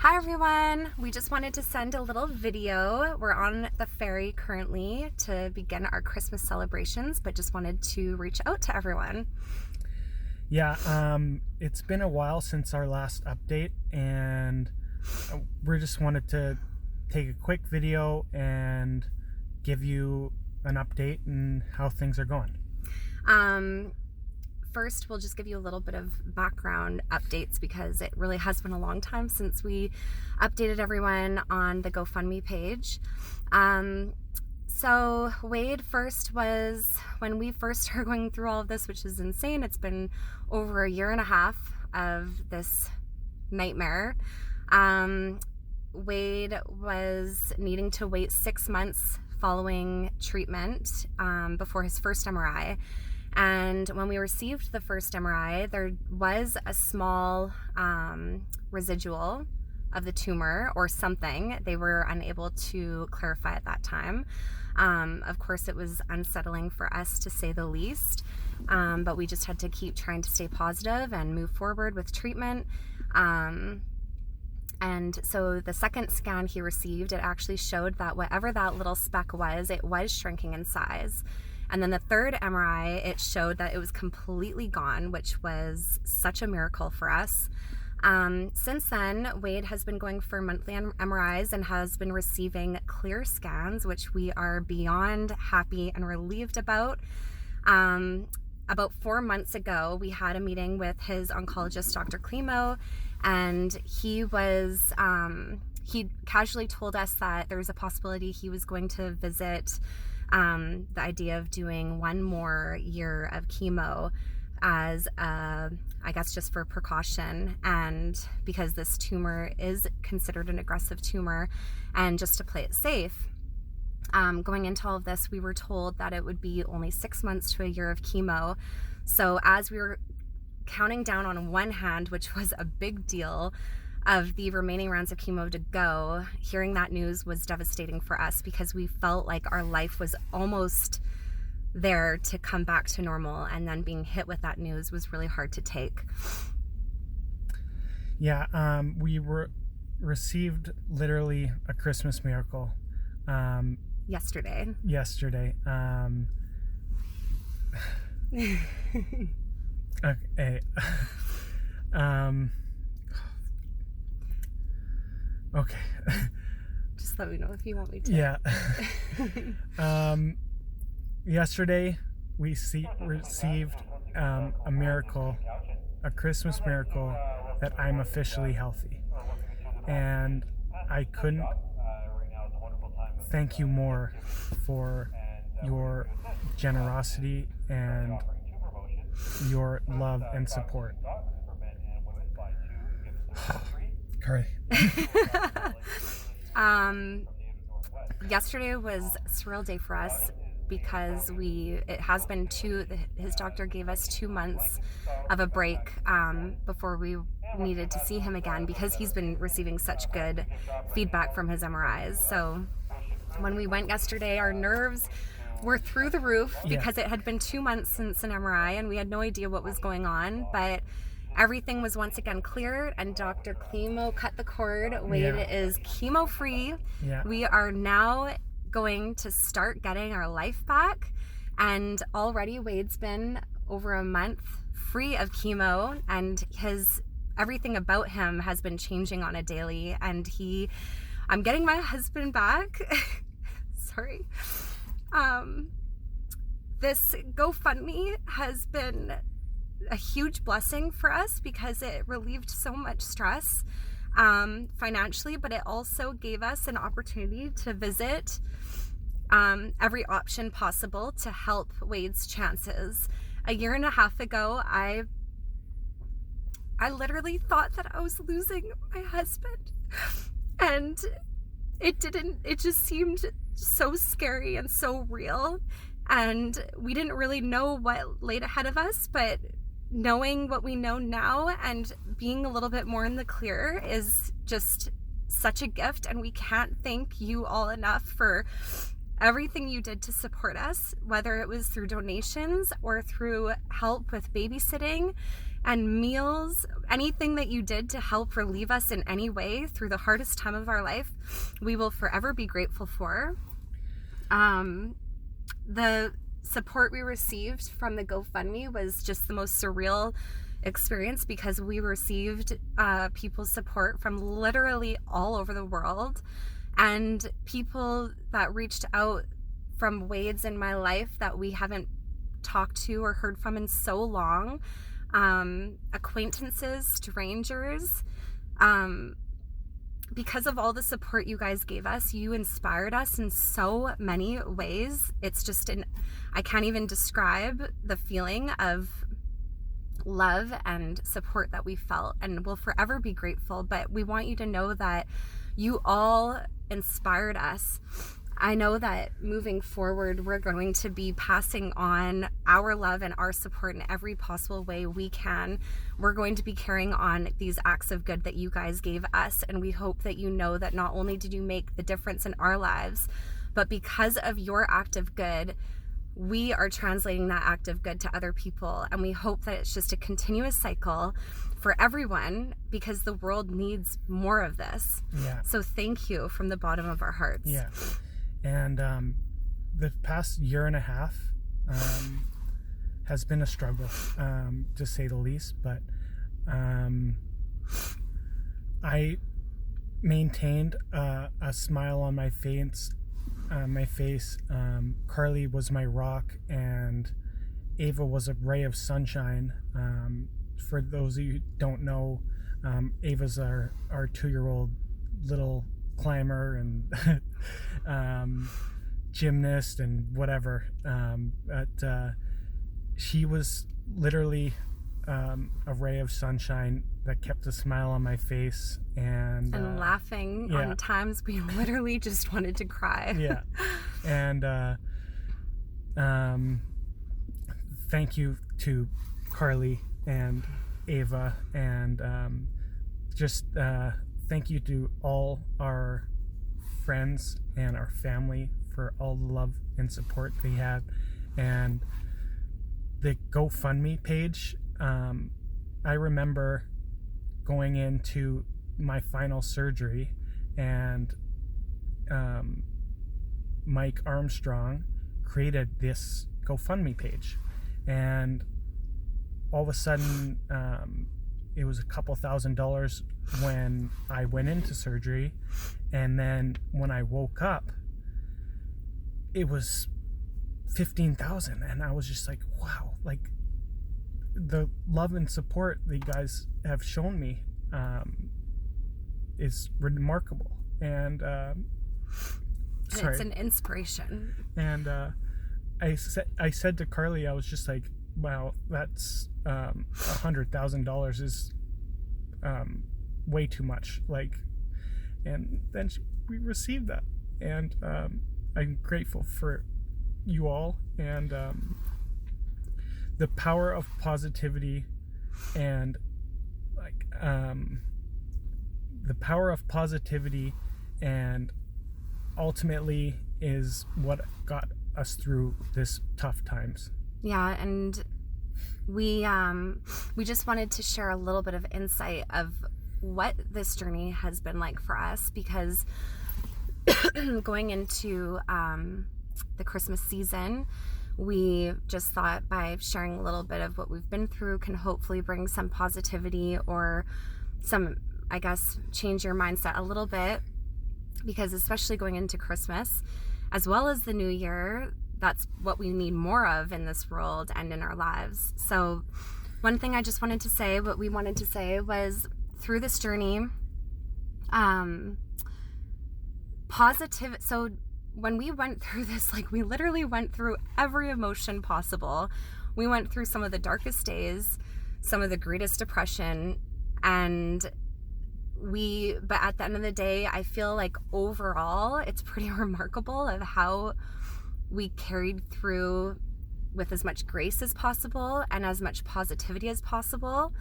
Hi everyone! We just wanted to send a little video. We're on the ferry currently to begin our Christmas celebrations, but just wanted to reach out to everyone. Yeah, it's been a while since our last update, and we just wanted to take a quick video and give you an update and how things are going. First, we'll just give you a little bit of background updates because it really has been a long time since we updated everyone on the GoFundMe page. So Wade first was when we first started going through all of this, which is insane. It's been over 1.5 years of this nightmare. Wade was needing to wait 6 months following treatment before his first MRI. And when we received the first MRI, there was a small residual of the tumor or something. They were unable to clarify at that time. Of course, it was unsettling for us to say the least, but we just had to keep trying to stay positive and move forward with treatment. And so the second scan he received, it actually showed that whatever that little speck was, it was shrinking in size. And then the third MRI, it showed that it was completely gone, which was such a miracle for us. Since then, Wade has been going for monthly MRIs and has been receiving clear scans, which we are beyond happy and relieved about. About 4 months ago, we had a meeting with his oncologist, Dr. Klimo, and he casually told us that there was a possibility he was going to visit the idea of doing 1 more year of chemo as I guess just for precaution, and because this tumor is considered an aggressive tumor, and just to play it safe. Going into all of this, we were told that it would be only 6 months to a year of chemo. So as we were counting down on one hand, which was a big deal, of the remaining rounds of chemo to go, hearing that news was devastating for us because we felt like our life was almost there to come back to normal, and then being hit with that news was really hard to take. Yeah, we received literally a Christmas miracle Yesterday. Okay. Okay. Just let me know if you want me to. Yeah. Yesterday we received a miracle, a Christmas miracle, that I'm officially healthy. And I couldn't thank you more for your generosity and your love and support. Carly. Yesterday was a surreal day for us because his doctor gave us 2 months of a break before we needed to see him again, because he's been receiving such good feedback from his MRIs. So when we went yesterday, our nerves were through the roof because it had been 2 months since an MRI and we had no idea what was going on, but everything was once again cleared, and Dr. Klimo cut the cord. Wade is chemo free. We are now going to start getting our life back, and already Wade's been over a month free of chemo, and everything about him has been changing on a daily, and I'm getting my husband back. Sorry. This GoFundMe has been a huge blessing for us because it relieved so much stress financially, but it also gave us an opportunity to visit every option possible to help Wade's chances. 1.5 years ago, I literally thought that I was losing my husband, and it just seemed so scary and so real, and we didn't really know what laid ahead of us, but knowing what we know now and being a little bit more in the clear is just such a gift, and we can't thank you all enough for everything you did to support us, whether it was through donations or through help with babysitting and meals, anything that you did to help relieve us in any way through the hardest time of our life, we will forever be grateful for. The support we received from the GoFundMe was just the most surreal experience, because we received people's support from literally all over the world, and people that reached out from Wade's in my life that we haven't talked to or heard from in so long, acquaintances, strangers. Because of all the support you guys gave us, you inspired us in so many ways. It's just I can't even describe the feeling of love and support that we felt, and we'll forever be grateful. But we want you to know that you all inspired us. I know that moving forward, we're going to be passing on our love and our support in every possible way we can. We're going to be carrying on these acts of good that you guys gave us, and we hope that you know that not only did you make the difference in our lives, but because of your act of good, we are translating that act of good to other people. And we hope that it's just a continuous cycle for everyone, because the world needs more of this. Yeah. So thank you from the bottom of our hearts. Yeah. And the past year and a half has been a struggle, to say the least. But I maintained a smile on my face. Carly was my rock, and Ava was a ray of sunshine. For those of you who don't know, Ava's our 2-year-old little climber and gymnast and whatever. But she was literally a ray of sunshine that kept a smile on my face, and laughing on times we literally just wanted to cry. Yeah. And thank you to Carly and Ava, and just thank you to all our friends and our family for all the love and support they had. And the GoFundMe page, I remember going into my final surgery, and Mike Armstrong created this GoFundMe page, and all of a sudden it was a couple $1,000s when I went into surgery, and then when I woke up it was $15,000, and I was just like, wow, like the love and support that you guys have shown me is remarkable. And it's an inspiration. And I said to Carly, I was just like, wow, that's $100,000 is way too much. Like, and then we received that, and I'm grateful for you all, and the power of positivity, and like the power of positivity, and ultimately is what got us through this tough times. Yeah, and we just wanted to share a little bit of insight of what this journey has been like for us, because going into the Christmas season, we just thought by sharing a little bit of what we've been through can hopefully bring some positivity, or some, I guess, change your mindset a little bit, because especially going into Christmas as well as the new year, that's what we need more of in this world and in our lives. So one thing I just wanted to say, what we wanted to say was, through this journey, positive. So when we went through this, like, we literally went through every emotion possible. We went through some of the darkest days, some of the greatest depression, but at the end of the day, I feel like overall it's pretty remarkable of how we carried through with as much grace as possible and as much positivity as possible.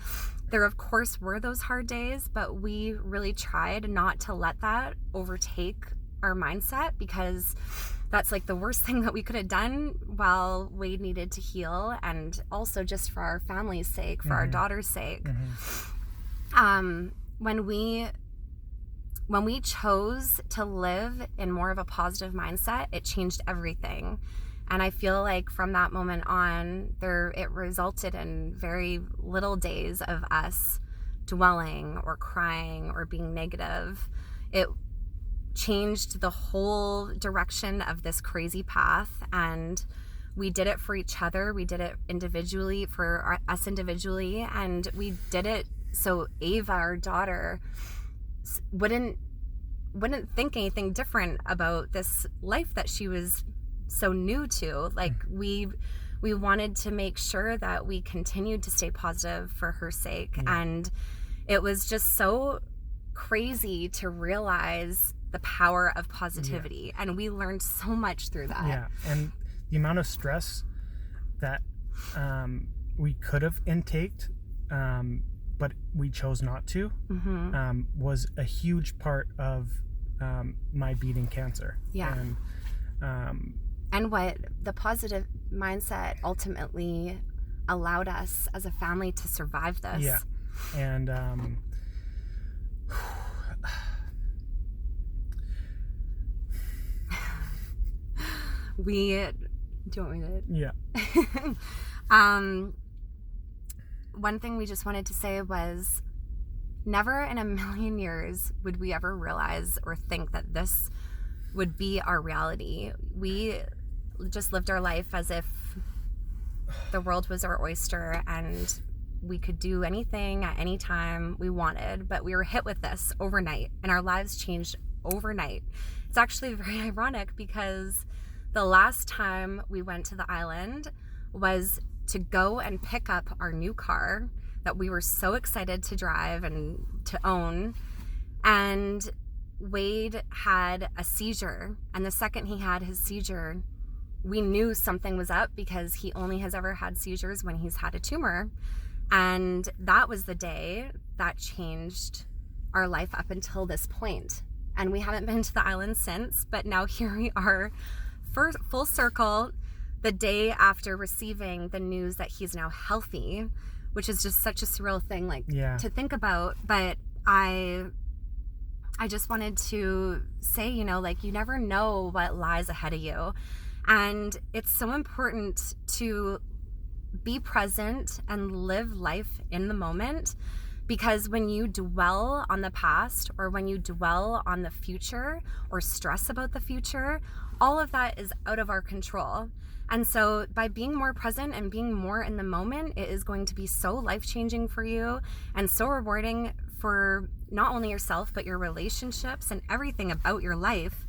There, of course, were those hard days, but we really tried not to let that overtake our mindset, because that's like the worst thing that we could have done while Wade needed to heal, and also just for our family's sake, for our daughter's sake. When we chose to live in more of a positive mindset, it changed everything. And I feel like from that moment on, it resulted in very little days of us dwelling or crying or being negative. It changed the whole direction of this crazy path, and we did it for each other. We did it individually, for us individually, and we did it so Ava, our daughter, wouldn't think anything different about this life that she was so new to. Like, we wanted to make sure that we continued to stay positive for her sake. And it was just so crazy to realize the power of positivity, and we learned so much through that. And the amount of stress that we could have intaked, but we chose not to, was a huge part of my beating cancer. And what the positive mindset ultimately allowed us as a family to survive this. And do you want me to? One thing we just wanted to say was, never in a million years would we ever realize or think that this would be our reality. We just lived our life as if the world was our oyster and we could do anything at any time we wanted, but we were hit with this overnight, and our lives changed overnight. It's actually very ironic, because the last time we went to the island was to go and pick up our new car that we were so excited to drive and to own. And Wade had a seizure. And the second he had his seizure, we knew something was up, because he only has ever had seizures when he's had a tumor. And that was the day that changed our life up until this point. And we haven't been to the island since, but now here we are, full circle, the day after receiving the news that he's now healthy, which is just such a surreal thing, to think about. But I just wanted to say, you never know what lies ahead of you. And it's so important to be present and live life in the moment, because when you dwell on the past, or when you dwell on the future, or stress about the future, all of that is out of our control. And so by being more present and being more in the moment, it is going to be so life-changing for you, and so rewarding for not only yourself, but your relationships and everything about your life.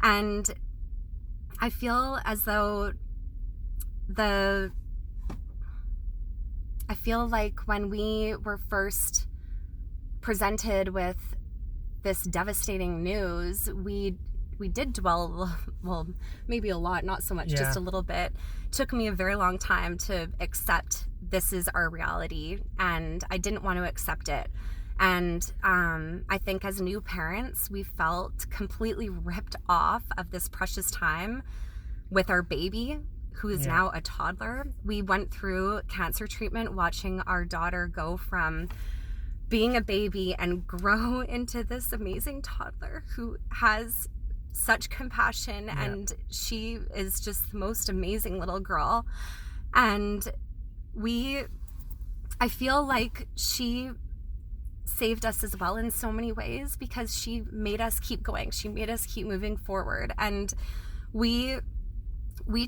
And I feel as though I feel like when we were first presented with this devastating news, we did dwell, well, maybe a lot, not so much, just a little bit. It took me a very long time to accept this is our reality, and I didn't want to accept it. And I think as new parents, we felt completely ripped off of this precious time with our baby, who is now a toddler. We went through cancer treatment watching our daughter go from being a baby and grow into this amazing toddler who has such compassion, and she is just the most amazing little girl. And I feel like she saved us as well in so many ways, because she made us keep going. She made us keep moving forward. And we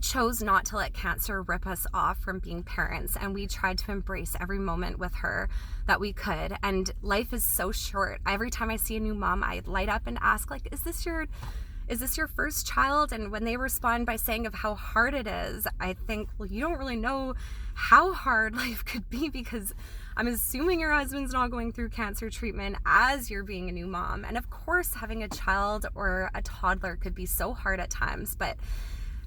chose not to let cancer rip us off from being parents, and we tried to embrace every moment with her that we could. And life is so short. Every time I see a new mom, I light up and ask, is this your first child? And when they respond by saying of how hard it is, I think, well, you don't really know how hard life could be, because I'm assuming your husband's not going through cancer treatment as you're being a new mom. And of course, having a child or a toddler could be so hard at times, but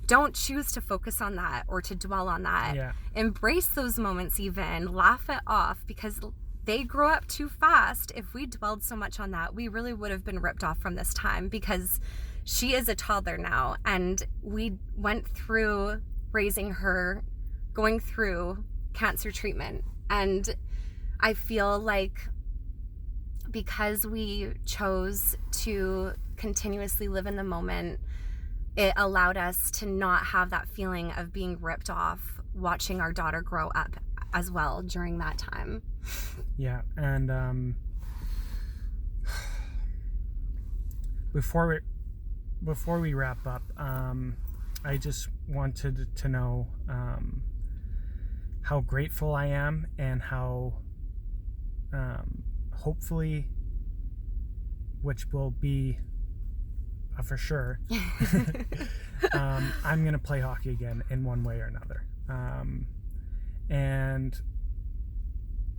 don't choose to focus on that or to dwell on that. Embrace those moments, even laugh it off, because they grow up too fast. If we dwelled so much on that, we really would have been ripped off from this time, because she is a toddler now, and we went through raising her, going through cancer treatment. And I feel like because we chose to continuously live in the moment, it allowed us to not have that feeling of being ripped off watching our daughter grow up as well during that time. Yeah, and before we wrap up, I just wanted to know how grateful I am, and how hopefully, which will be for sure, I'm going to play hockey again in one way or another. And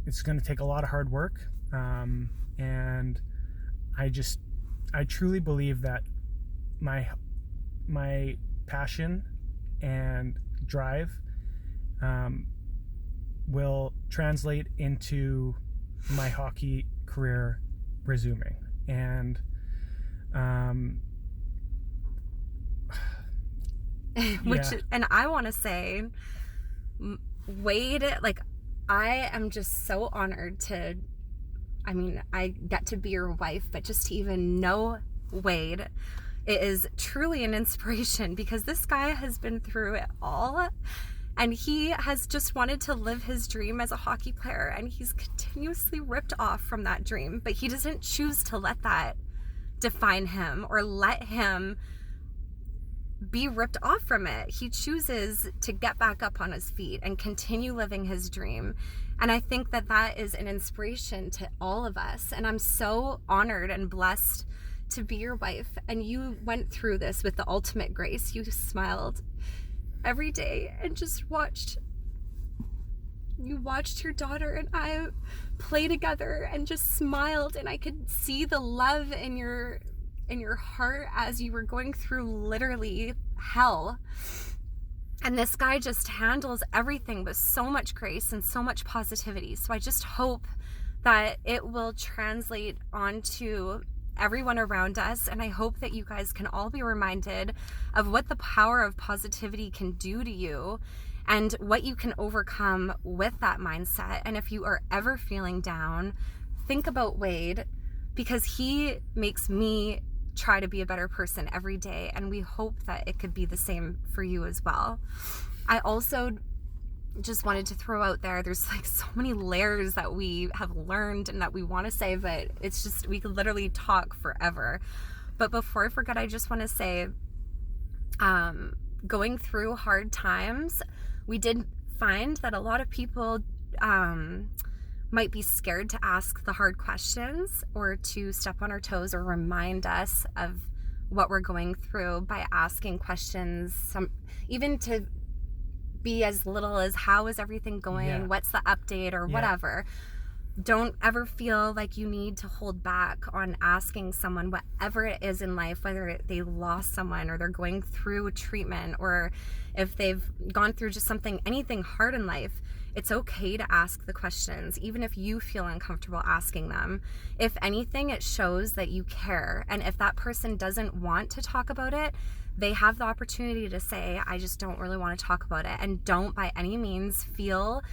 it's going to take a lot of hard work. And I truly believe that my passion and drive will translate into my hockey career resuming. And and I want to say, Wade, like, I am just so honored to, I mean, I get to be your wife, but just to even know Wade, it is truly an inspiration, because this guy has been through it all, and he has just wanted to live his dream as a hockey player, and he's continuously ripped off from that dream, but he doesn't choose to let that define him or let him be ripped off from it. He chooses to get back up on his feet and continue living his dream. And I think that that is an inspiration to all of us. And I'm so honored and blessed to be your wife. And you went through this with the ultimate grace. You smiled every day and just watched your daughter and I play together and just smiled. And I could see the love in your heart as you were going through literally hell. And this guy just handles everything with so much grace and so much positivity. So I just hope that it will translate onto everyone around us. And I hope that you guys can all be reminded of what the power of positivity can do to you and what you can overcome with that mindset. And if you are ever feeling down, think about Wade, because he makes me try to be a better person every day, and we hope that it could be the same for you as well. I also just wanted to throw out there's like so many layers that we have learned and that we want to say, but it's just, we could literally talk forever. But before I forget, I just want to say, going through hard times, we did find that a lot of people might be scared to ask the hard questions or to step on our toes or remind us of what we're going through by asking questions, even to be as little as, how is everything going? Yeah. What's the update, or whatever. Don't ever feel like you need to hold back on asking someone whatever it is in life, whether they lost someone or they're going through treatment, or if they've gone through just anything hard in life. It's okay to ask the questions, even if you feel uncomfortable asking them. If anything, it shows that you care. And if that person doesn't want to talk about it, they have the opportunity to say, I just don't really want to talk about it. And don't by any means feel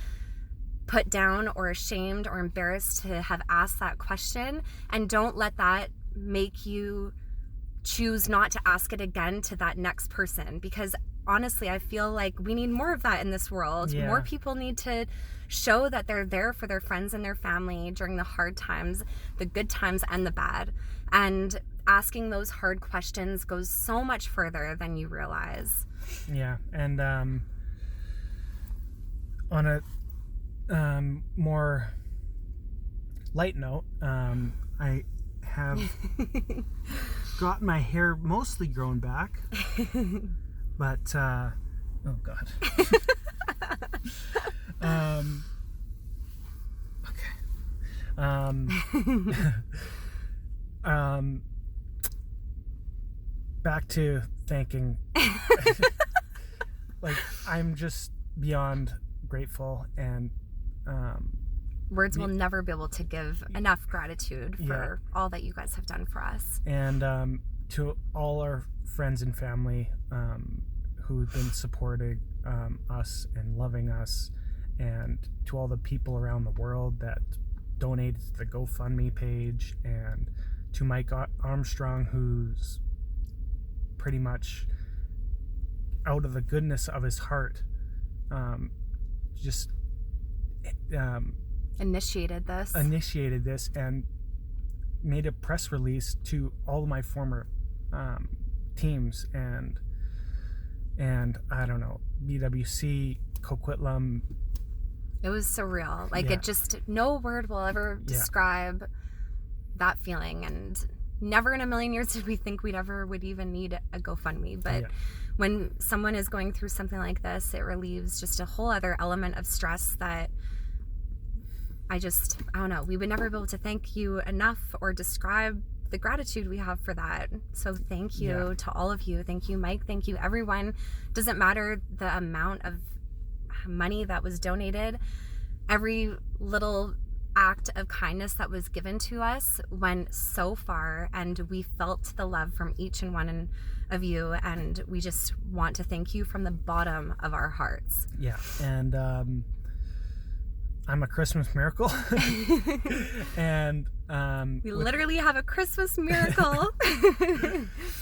put down or ashamed or embarrassed to have asked that question. And don't let that make you choose not to ask it again to that next person, because honestly, I feel like we need more of that in this world. Yeah. More people need to show that they're there for their friends and their family during the hard times, the good times and the bad. And asking those hard questions goes so much further than you realize. Yeah. And on a more light note, I have got my hair mostly grown back. But, oh God. Okay. Back to thanking. Like, I'm just beyond grateful, and words will never be able to give enough gratitude for all that you guys have done for us. And to all our friends and family who've been supporting us and loving us, and to all the people around the world that donated to the GoFundMe page, and to Mike Armstrong, who's pretty much out of the goodness of his heart just initiated this and made a press release to all of my former teams and I don't know, BWC, Coquitlam. It was surreal. Like, Yeah. it just, no word will ever describe that feeling. And never in a million years did we think would even need a GoFundMe. But when someone is going through something like this, it relieves just a whole other element of stress that I don't know, we would never be able to thank you enough or describe the gratitude we have for that. So thank you to all of you. Thank you, Mike. Thank you, everyone. Doesn't matter the amount of money that was donated. Every little act of kindness that was given to us went so far, and we felt the love from each and one of you, and we just want to thank you from the bottom of our hearts. Yeah. And I'm a Christmas miracle. And we literally have a Christmas miracle.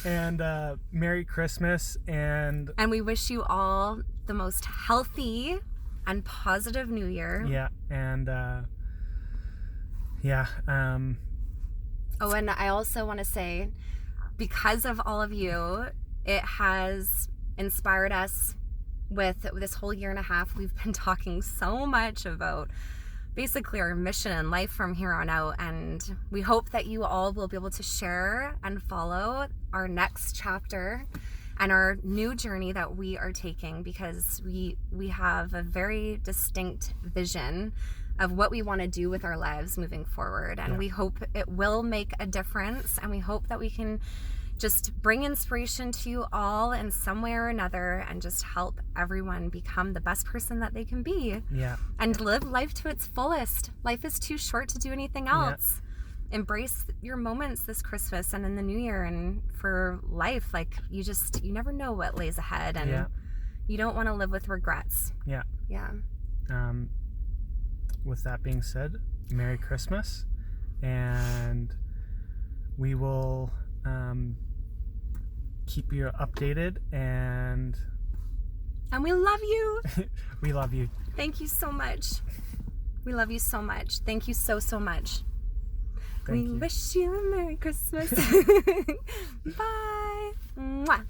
And Merry Christmas, and we wish you all the most healthy and positive New Year. Yeah. And oh, and I also want to say, because of all of you, it has inspired us with this whole year and a half. We've been talking so much about basically our mission in life from here on out, and we hope that you all will be able to share and follow our next chapter and our new journey that we are taking, because we have a very distinct vision of what we want to do with our lives moving forward, and we hope it will make a difference, and we hope that we can just bring inspiration to you all in some way or another, and just help everyone become the best person that they can be. Yeah. And live life to its fullest. Life is too short to do anything else. Yeah. Embrace your moments this Christmas and in the new year, and for life. Like, you never know what lays ahead, and you don't want to live with regrets. Yeah. Yeah. With that being said, Merry Christmas, and we will keep you updated, and we love you. We love you. Thank you so much. We love you so much. Thank you so much. Thank you. Wish you a Merry Christmas. Bye. Mwah.